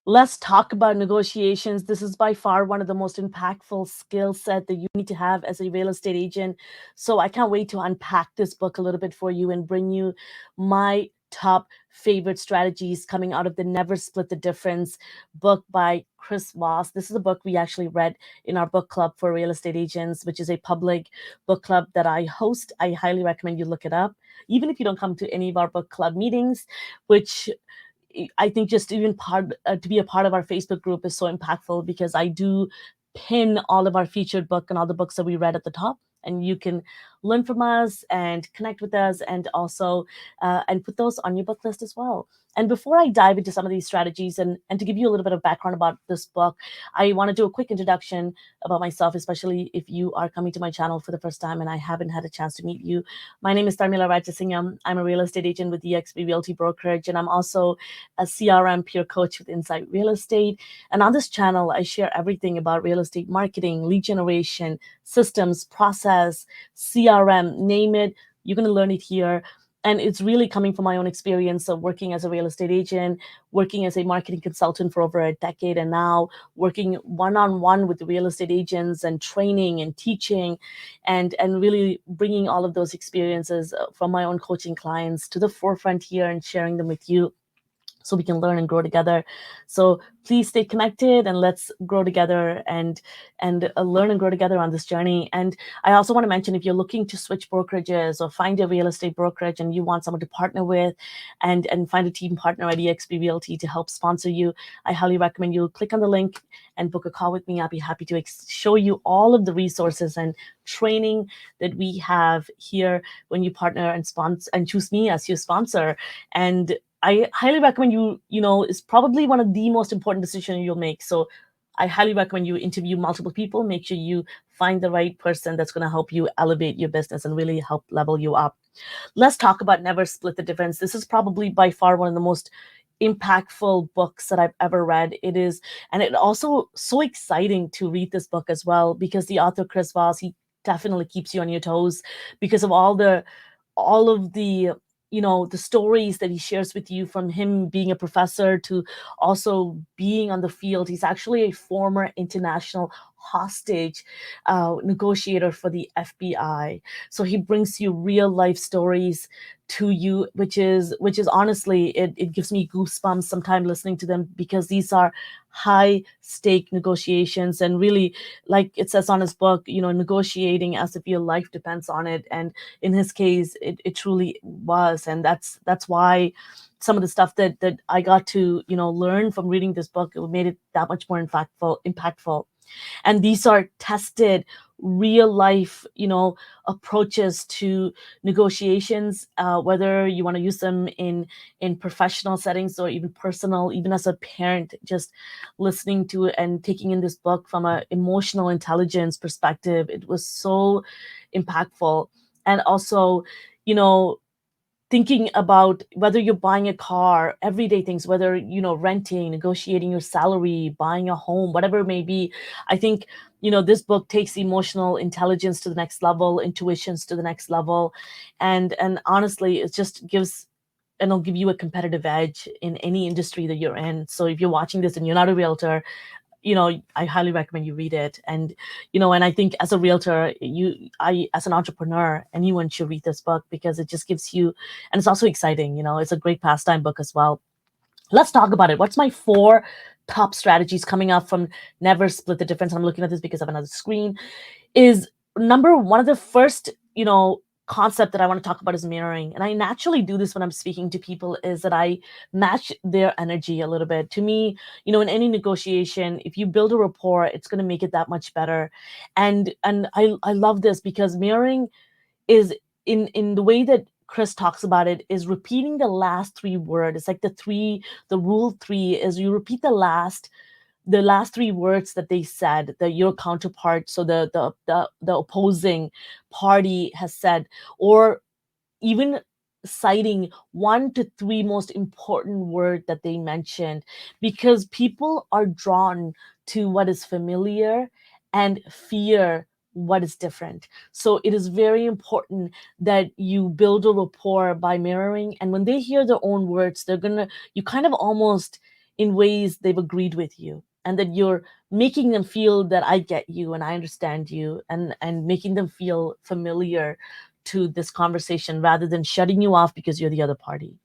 Let's talk about negotiations. This is by far one of the most impactful skill set that you need to have as a real estate agent. So I can't wait to unpack this book a little bit for you and bring you my top favorite strategies coming out of the Never Split the Difference book by Chris Voss. This is a book we actually read in our book club for real estate agents, which is a public book club that I host. I highly recommend you look it up. Even if you don't come to any of our book club meetings, which I think just even to be a part of our Facebook group is so impactful because I do pin all of our featured book and all the books that we read at the top, and you can learn from us and connect with us, and also and put those on your book list as well. And before I dive into some of these strategies and to give you a little bit of background about this book, I want to do a quick introduction about myself, especially if you are coming to my channel for the first time and I haven't had a chance to meet you. My name is Tharmila Rajasingam. I'm a real estate agent with eXp Realty Brokerage, and I'm also a CRM peer coach with Insight Real Estate. And on this channel, I share everything about real estate marketing, lead generation, systems, process, CRM, name it. You're going to learn it here. And it's really coming from my own experience of working as a real estate agent, working as a marketing consultant for over a decade, and now working one-on-one with the real estate agents and training and teaching and really bringing all of those experiences from my own coaching clients to the forefront here and sharing them with you so we can learn and grow together. So please stay connected and let's grow together and learn and grow together on this journey. And I also want to mention, if you're looking to switch brokerages or find a real estate brokerage and you want someone to partner with and find a team partner at eXp Realty to help sponsor you, I highly recommend you click on the link and book a call with me. I'll be happy to show you all of the resources and training that we have here when you partner and sponsor and choose me as your sponsor. And I highly recommend it's probably one of the most important decisions you'll make. So I highly recommend you interview multiple people, make sure you find the right person that's going to help you elevate your business and really help level you up. Let's talk about Never Split the Difference. This is probably by far one of the most impactful books that I've ever read. It is, and it also so exciting to read this book as well, because the author Chris Voss, he definitely keeps you on your toes because of all of the stories that he shares with you, from him being a professor to also being on the field. He's actually a former international hostage negotiator for the FBI. So he brings you real life stories to you, which is honestly, it gives me goosebumps sometimes listening to them, because these are high stake negotiations, and really, like it says on his book, negotiating as if your life depends on it. And in his case, it truly was. And that's why some of the stuff that I got to learn from reading this book, it made it that much more impactful. And these are tested real life approaches to negotiations, whether you want to use them in professional settings or even personal. Even as a parent, just listening to it and taking in this book from an emotional intelligence perspective, it was so impactful. And also, you know thinking about whether you're buying a car, everyday things, whether renting, negotiating your salary, buying a home, whatever it may be. I think this book takes emotional intelligence to the next level, intuitions to the next level. And honestly, it just gives, and it'll give you a competitive edge in any industry that you're in. So if you're watching this and you're not a realtor, I highly recommend you read it. And I think as a realtor, as an entrepreneur, anyone should read this book, because it just gives you, and it's also exciting. It's a great pastime book as well. Let's talk about it. What's my 4 top strategies coming up from Never Split the Difference? I'm looking at this because I have another screen. Is number one, of the first, concept that I want to talk about is mirroring. And I naturally do this when I'm speaking to people, is that I match their energy a little bit. To me, in any negotiation, if you build a rapport, it's going to make it that much better. And I love this, because mirroring is, in the way that Chris talks about it, is repeating the last 3 words. It's like the rule 3 is you repeat the last 3 words that they said, that your counterpart, so the opposing party has said, or even citing 1 to 3 most important word that they mentioned, because people are drawn to what is familiar and fear what is different. So it is very important that you build a rapport by mirroring, and when they hear their own words, you kind of almost in ways they've agreed with you, and that you're making them feel that I get you and I understand you, and making them feel familiar to this conversation rather than shutting you off because you're the other party.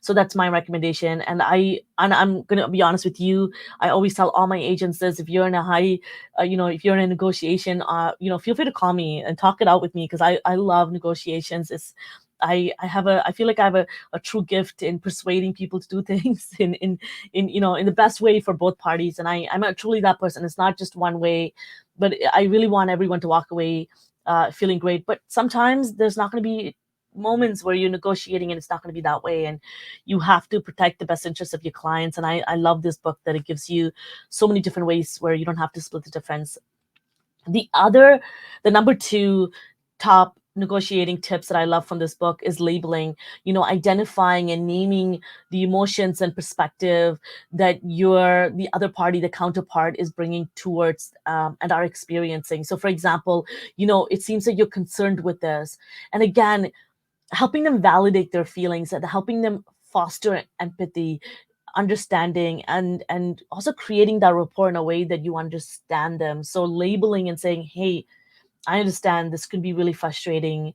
So that's my recommendation. And I'm gonna be honest with you. I always tell all my agents this: if you're in a high, if you're in a negotiation, feel free to call me and talk it out with me, because I love negotiations. I feel like I have a true gift in persuading people to do things in the best way for both parties. And I'm truly that person. It's not just one way, but I really want everyone to walk away feeling great. But sometimes there's not going to be moments where you're negotiating and it's not going to be that way, and you have to protect the best interests of your clients. And I love this book that it gives you so many different ways where you don't have to split the difference. The number two top negotiating tips that I love from this book is labeling, identifying and naming the emotions and perspective that the other party, the counterpart, is bringing towards and are experiencing. So for example, it seems that you're concerned with this. And again, helping them validate their feelings and helping them foster empathy, understanding, and also creating that rapport in a way that you understand them. So labeling and saying, hey, I understand this can be really frustrating.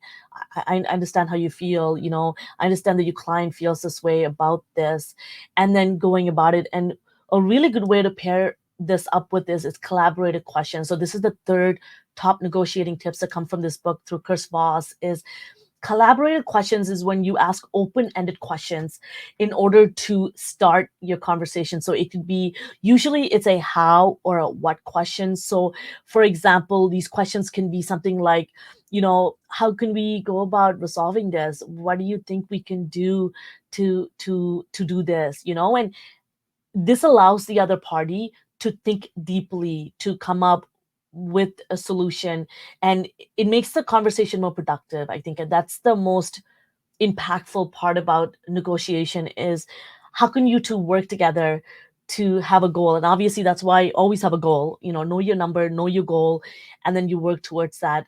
I understand how you feel. I understand that your client feels this way about this. And then going about it. And a really good way to pair this up with this is collaborative questions. So this is the third top negotiating tips that come from this book through Chris Voss. Is collaborative questions is when you ask open-ended questions in order to start your conversation. So it could be, usually it's a how or a what question. So for example, these questions can be something like, how can we go about resolving this? What do you think we can do to do this? And this allows the other party to think deeply, to come up with a solution, and it makes the conversation more productive, I think. And that's the most impactful part about negotiation, is how can you two work together to have a goal? And obviously that's why always have a goal, know your number, know your goal, and then you work towards that.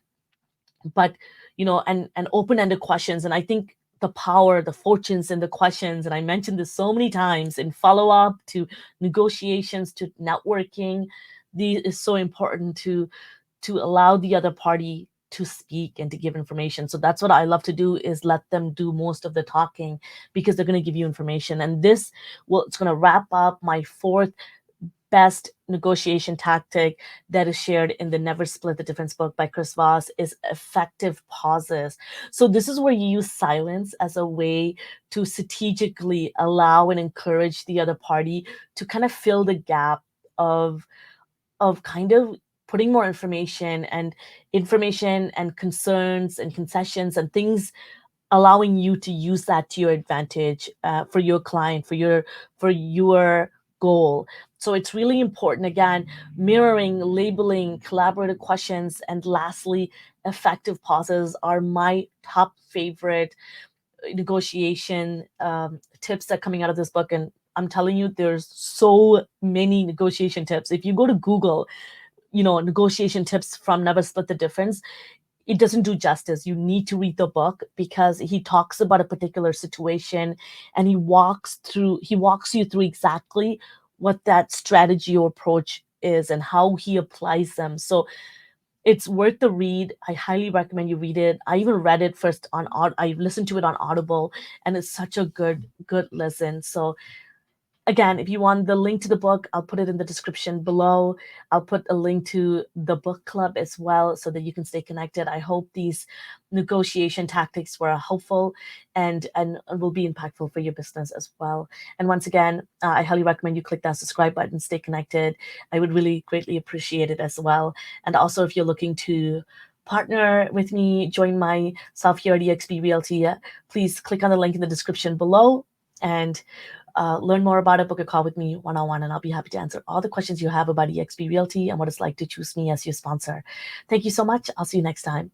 But and open-ended questions, and I think the power, the fortunes in the questions, and I mentioned this so many times, in follow-up to negotiations to networking, these is so important to allow the other party to speak and to give information. So that's what I love to do, is let them do most of the talking, because they're going to give you information. And it's going to wrap up my fourth best negotiation tactic that is shared in the Never Split the Difference book by Chris Voss, is effective pauses. So this is where you use silence as a way to strategically allow and encourage the other party to kind of fill the gap of kind of putting more information and concerns and concessions and things, allowing you to use that to your advantage, for your client, for your goal. So it's really important. Again, mirroring, labeling, collaborative questions, and lastly, effective pauses are my top favorite negotiation tips that coming out of this book. And I'm telling you, there's so many negotiation tips. If you go to Google, negotiation tips from Never Split the Difference, it doesn't do justice. You need to read the book, because he talks about a particular situation, and he walks you through exactly what that strategy or approach is and how he applies them. So it's worth the read. I highly recommend you read it. I even read it first I listened to it on Audible, and it's such a good listen. So again, if you want the link to the book, I'll put it in the description below. I'll put a link to the book club as well, so that you can stay connected. I hope these negotiation tactics were helpful and will be impactful for your business as well. And once again, I highly recommend you click that subscribe button, stay connected. I would really greatly appreciate it as well. And also, if you're looking to partner with me, join my Self-Here EXP Realty, please click on the link in the description below, and learn more about it, book a call with me one-on-one, and I'll be happy to answer all the questions you have about EXP Realty and what it's like to choose me as your sponsor. Thank you so much. I'll see you next time.